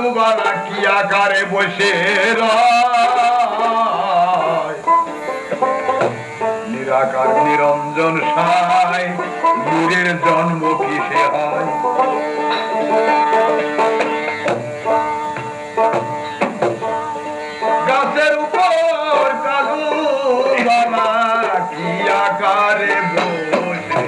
কালুবালা কি আকারে বসে নিরাকার নিরঞ্জন সাই নূরের জন্ম কিসে হয় গাছের উপর কালুবালা কি আকারে বসে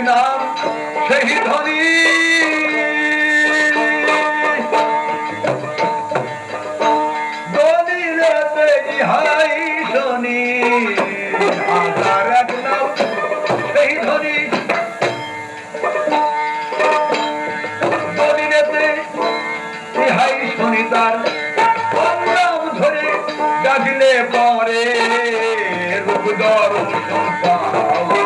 নাম সেই ধনী দলিলেতে ইহাই শনি হাজার এক নাম সেই ধনী দলিলেতে ইহাই শনি তার নাম ধরে ডাকলে পরে রূপ দর্শন পাওয়া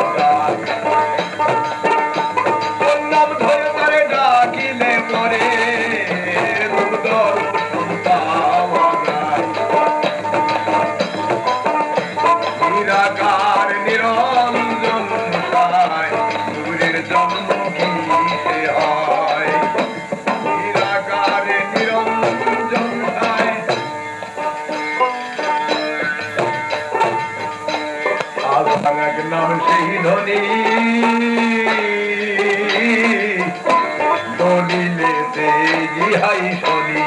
যায় নিরাকার নিরঞ্জন সাই নূরের জন্ম কিসে হয় নিরাকার নিরঞ্জন সাই আল্লাহর এক নাম সেই ধনী দলিলেতে ইহাই শনি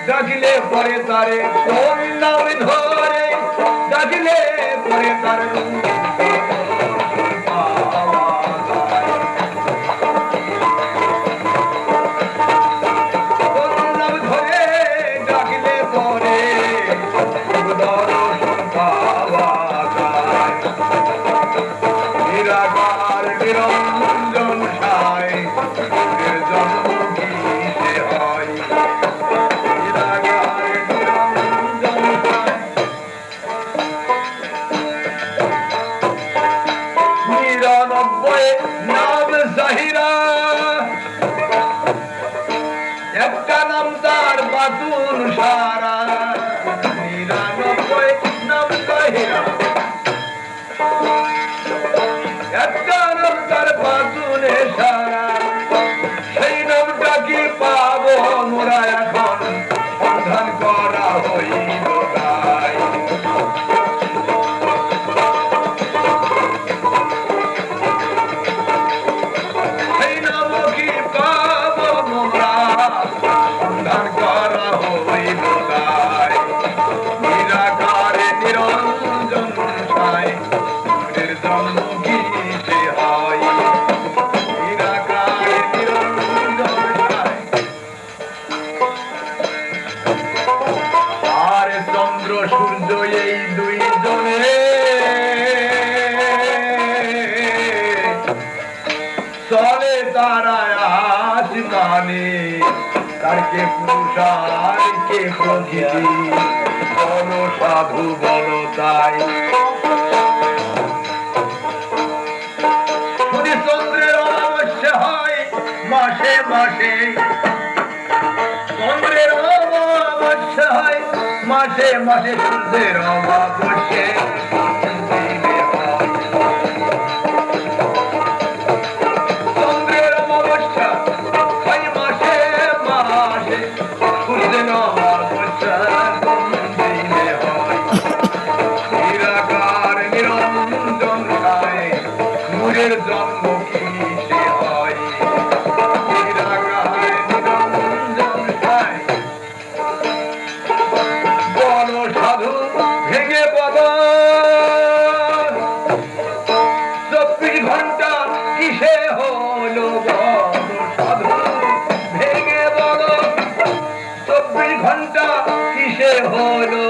ডাকিলে পরে তারে কোন নাম ধরে ডাকিলে পরে তারে নিরাকার নিরঞ্জন সাই জন্ম কিসে হয় নাম জাহিরা একটা নাম তার বাতুন সারা 99 নাম জাহিরা একটা নাম তার বাতুনে সারা সেই নামটা কি পাবো মোরা এখন সন্ধান করা হইল গাই সূর্য এই দুইজনে চলে তারা আসমানে কারকে পুরুষ আর কে প্রকৃতি বল সাধু বল তাই চন্দ্রের অমাবস্যা হয় মাসে মাসে চন্দ্রের অমাবস্যা হয় মাসে মাসে সূর্যের অমাবস্যা চন্দ্রের অমাবস্যা হয় মাসে মাসে সূর্যের অমাবস্যা নিরাকার নিরঞ্জন সাই নূরের জন্ম কিসে হয় নিরাকার নিরঞ্জন সাই বল সাধু ভেঙে বল 24 ঘন্টা কিসে হলো বল সাধু ভেঙে বল 24 ঘন্টা কিসে হলো